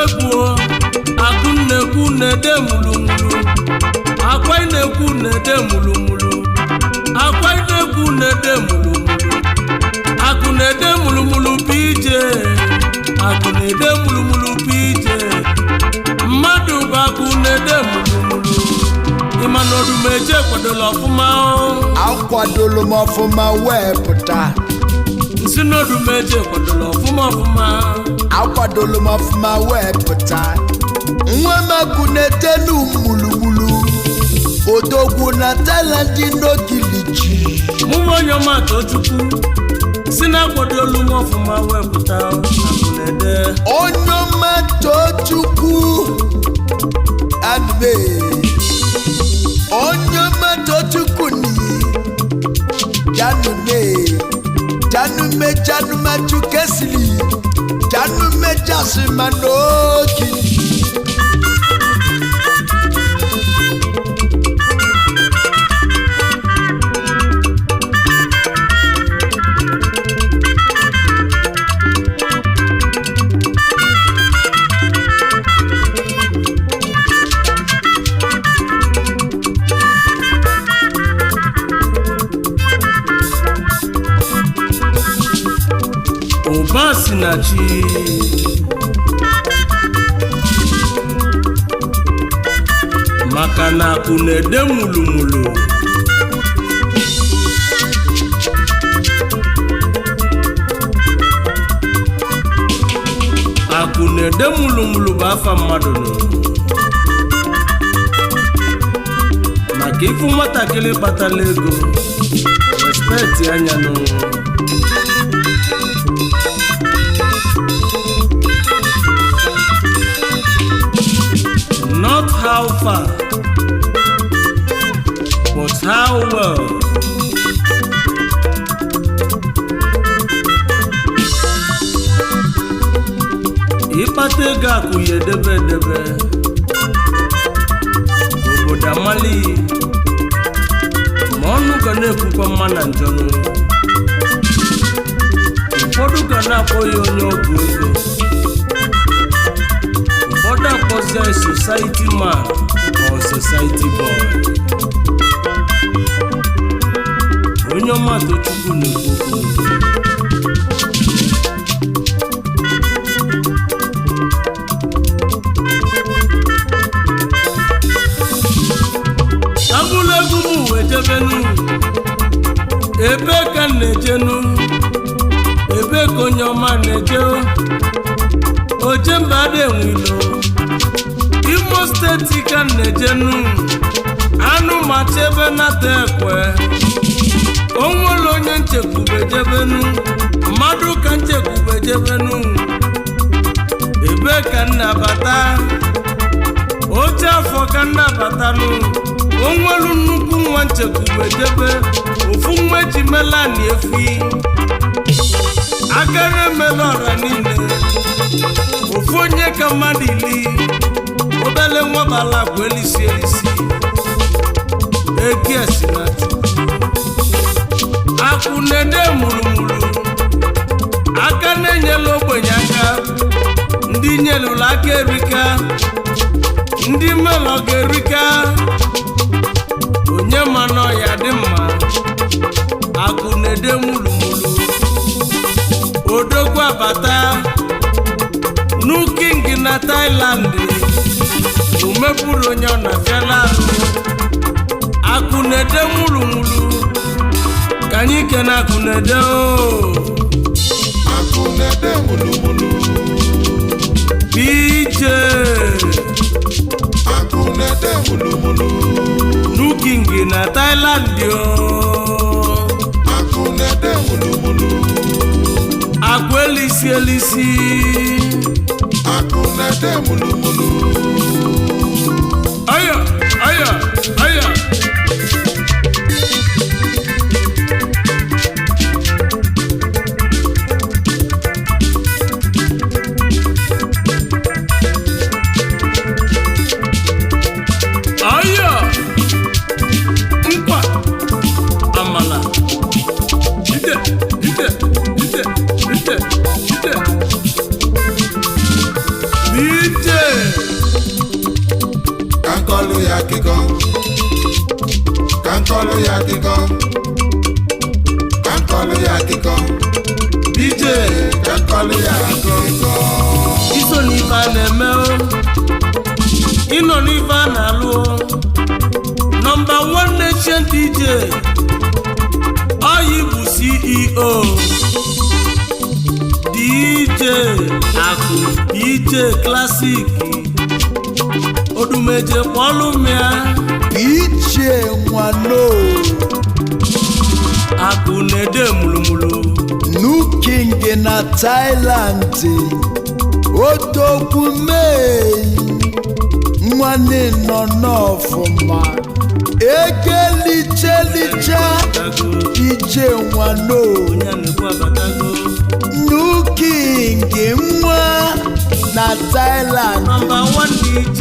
egwu akụ na-ekwu na-ede mulumulu akwa na-ekwu na-ede mulumulu akwa na-ekwu na-ede mulumulu akụ na-ede mulumulu pije akụ na-ede mulumulu pije mmadụ bụ akụ na-ede mulumulu ịmana odumeje kwadola ọfụma akwadolo m ọfụma wee pụta nsi n'odumeje kwadola ọfụma akwadolo m ọfụma wee pụta nwa magụ na-etelu mulumulu odogwu na talenti n'ogilichi mụmụ onye ọmata Chukwu si na akwadolu m ọfụma wee pụta akụ na-ede onye ọmata Chukwu adbe onye ọmata Chukwu ni janume chukesili janume jasimanoki Obasinachi maka na akụ na-ede mulumulu akụ na-ede mulumulu bụ afa mmadụ nọ maka ifu nwatakịrị kpatala ego respect anya nọ not how far, but how well. Ịkpata ego akwụghị edebe obodo amali ma ọnụ ga na-ekwukwa mma na njọnụ ụfọdụ ga na-akpọ ya onye ọgwụ ego ụfọdụ akpọzie society man or society boy onye ọmata Chukwu na-ekwu okwu abụla egwu m wee jebenu ebe ka m na-ejenu ebe ka onye ọma na-eje oje mba ada enwilo Imo steeti ka m na-ejenu anụ macha ebe nata ekwe onwere onye nchekwube jebenu mmadụ ka nchekwube jebenu ebe ka m na-abata oche afọ ka m na-abatanụ onwere nnukwu nwa nchekwube jebe ofu nwa eji melani efi agara emela ọra niile ofu onye ka mmadụ ili obele nwa bala bụ elisi egiesi na akụ na-ede mulumulu aka na-enyela ogbenye aka ndị nyelụla aka erika ndị melọ ga-erika onye mana ọya dị mma akụ na-ede mulumulu odogwu abata nuking na Thailand umepụrụ onye ọ na-afịala akụ na-ede mulumulu ka anyị kene akụ na-ede akụ na-ede mulumulu BJ akụ na-ede mulumulu nuking na Thailand akụ na-ede mulumulu akụ elisi akụ na-ede mulumulu aya nkwa amala ide BJ nkọlụ ya akịkọ ka nkọlụ ya akịkọ DJ ka nkọlụ ya akịkọ iso n'ife a na-eme o ịnọ n'ife a na-alụ o nọmba 1 nation DJ oyi bụ CEO DJ Akụ DJ Classic odumeje kpọlụmịa Iche Nwano Akụ na-ede mulumulu Nu King na Thailand Odogwu May Nwanne nọ n'ọfụma Egelicha Iche Nwano onye na-ekwu abatago Nu King nwa na Thailand nọmba 1 DJ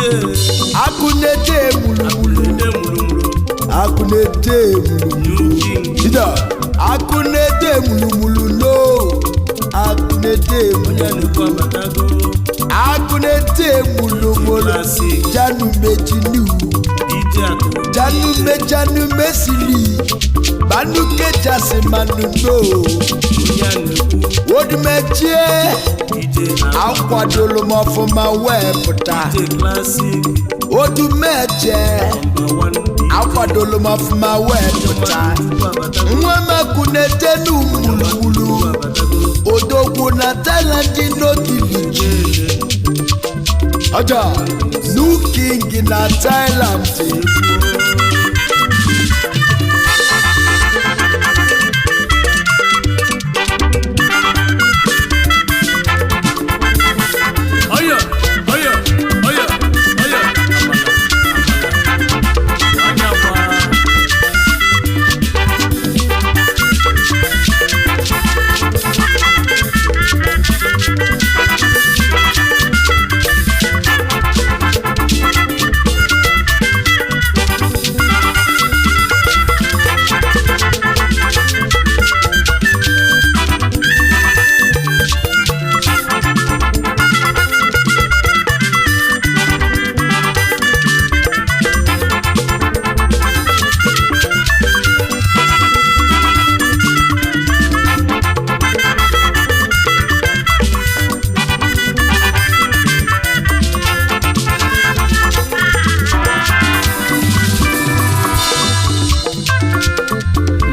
Akụnede mulumulu na-ede mulumulu Akụnede mulumulu New King Ida Akụnede mulumulu no Akụnede onye na-ekwu abatago Akụnede mulumulu Classic Janu mejinu DJ Akụ Janu mesili Banuke jasimanu no onye na-ekwu Odumechie DJ Akụ Akwadolo mọfụma wepụta DJ Classic Odumeje nọmba 1 DJ Akwadolo mọfụma wepụta Nwamakụnede n'umulumulu Odogwu na Thailand n'ogiliji Ọjọ Nu King na Thailand Oyo, oyo, oyo, oyo. Amala, amala.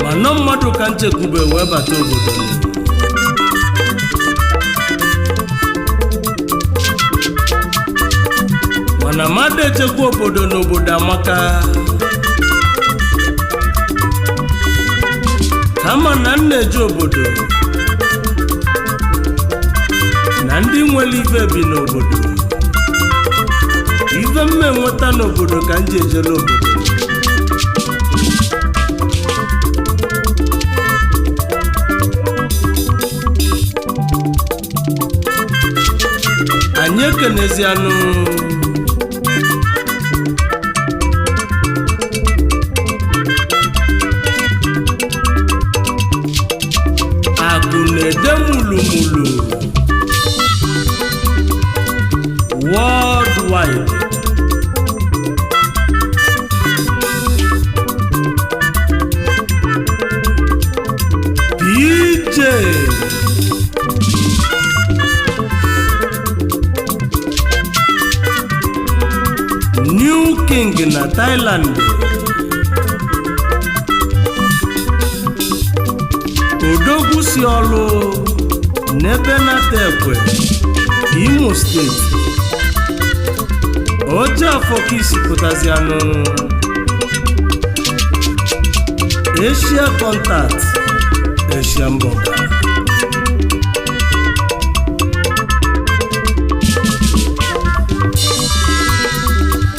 Mana mmadụ ka nchekwube wee bata obodo mana mmadụ echekwa obodo n'obodo amaka kama na nna eje obodo na ndị nwere ife bi n'obodo ife mme nweta n'obodo ka nje ejele obodo anyị ekenezianụ Akụ na-ede mulumulu worldwide DJ New King na Thailand Odogwu si ọlụ n'ebe nata ekwe Imo steeti oje afọ ka isi pụtazianụ Asia Contact Asia Mboka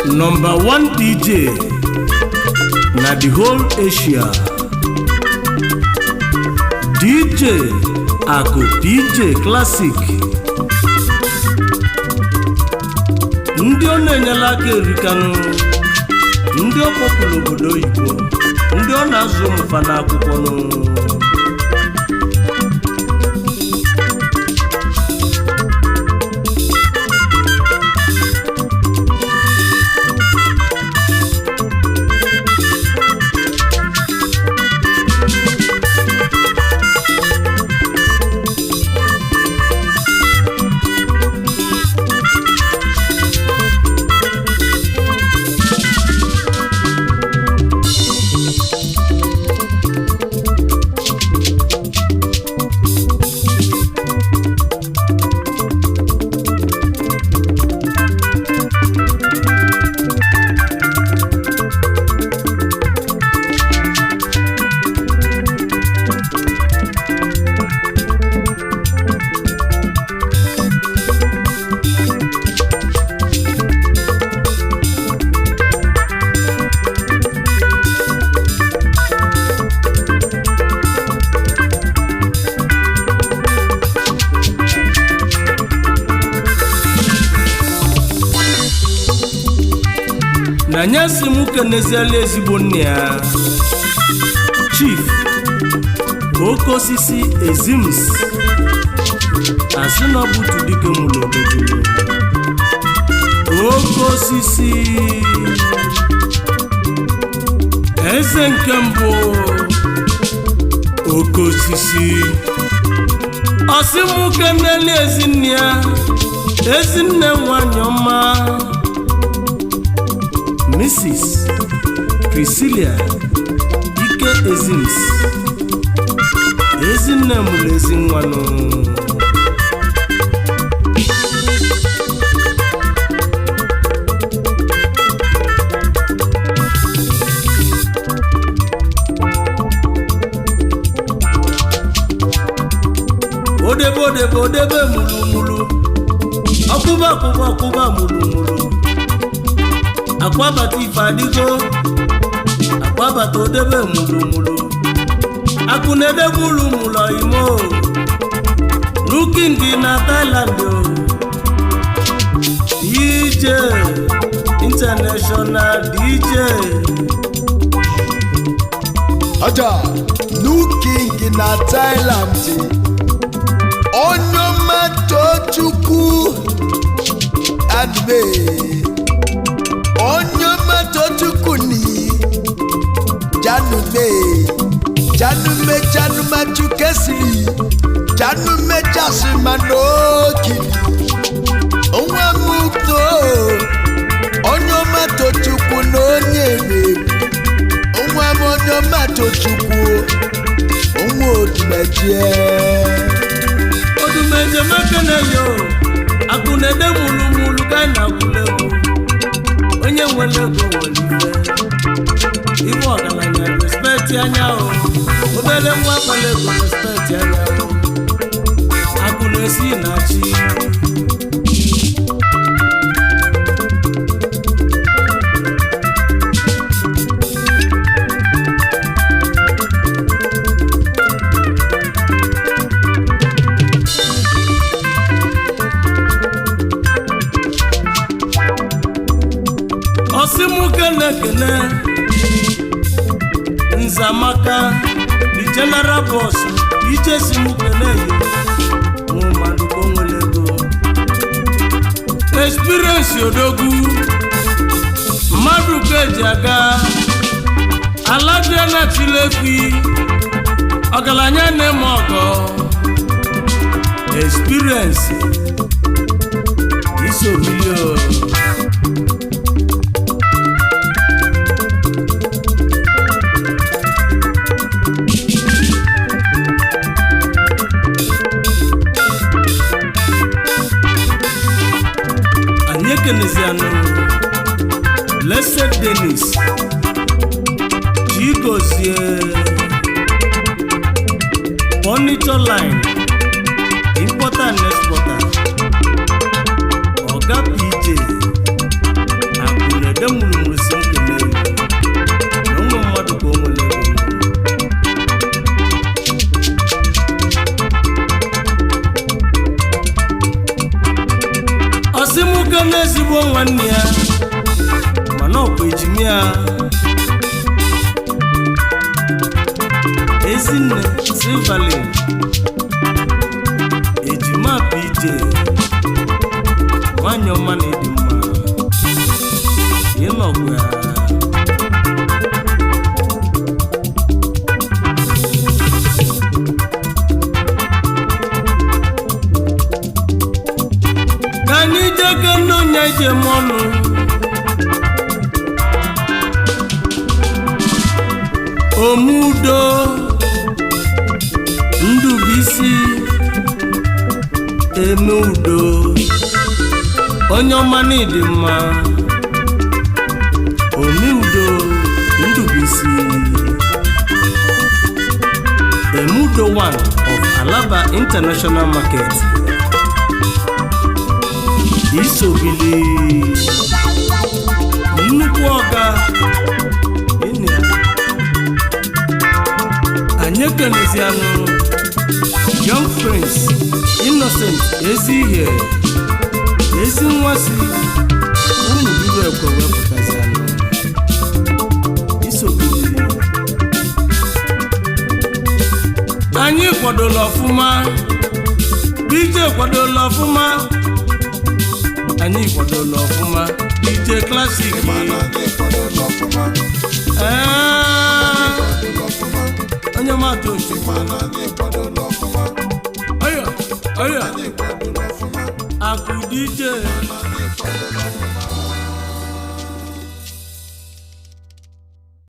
Number 1 DJ na the whole Asia DJ Akụ DJ Classic ndị ọ na-enyela aka erikanụ ndị ọ kpọpụrụ obodo oyibo ndị ọ na-azụ mfa n'akwụkwọ nụ na nyasi m keneziela ezigbo nne ya Chief Oke Osisi Ezims asị na ọ bụ Tudike mụrụ obodo Oke Osisi eze nke mbụ Oke Osisi ọsị m kenele ezinne ya ezinne nwanyị ọma Mrs. Priscilla Ike Ezims ezinne mụrụ ezi nwanụ odebe mulu ọkụba mulu akwabata ife adịgo akwabata odebe mulu akụnede mulu imo looking na Thailand DJ International DJ aja looking na Thailand Onyoma Tochukwu adbe Onyoma Tochukwu ni Janume Chukesiri Janume Jasimanoki Onwa Mukto Onyoma Tochukwu n'onyere Onyoma Tochukwu Onwa Odumeje Odumeje mekene yo akunede mulu kaina kulebu onye nwere ego nwere ife ọgaranya respect anya o obere nwa akpala ego respect anya o akunesi na chi Kene Nzamaka the general boss ije simu kene yo mmadụ ko nwelego experience odogu mmadụ keji aga alabia na chilefi ọgaranya na-eme ọgọ experience isobilo Blessed Dennis Chigozie Furniture Line Importer and Exporter Oga PJ Akunede mulu sinkene N'onwe mmadụ ka o nwere Osimuke n'ezigbo nwanne ya mana ọkwa ejimi ya Ezinne Silverlin ejima PJ nwanyị ọma na ịdị mma ịnọgwu ya ka anyị jege n'onye jem ọnụ Omudo Ndubisi Emeudo onye ọma n'ịdị mma Omudo Ndubisi Emudo 1 of Alaba International Market Isobili nnukwu ọga Anyekeneziano Young Prince Innocent Ezihe Ezi nwasi ụmụ bido ekwe wepụtaziano anyị kwadola ọfụma DJ kwadola ọfụma anyị kwadola ọfụma DJ Classic onye matụ ayo akụ DJ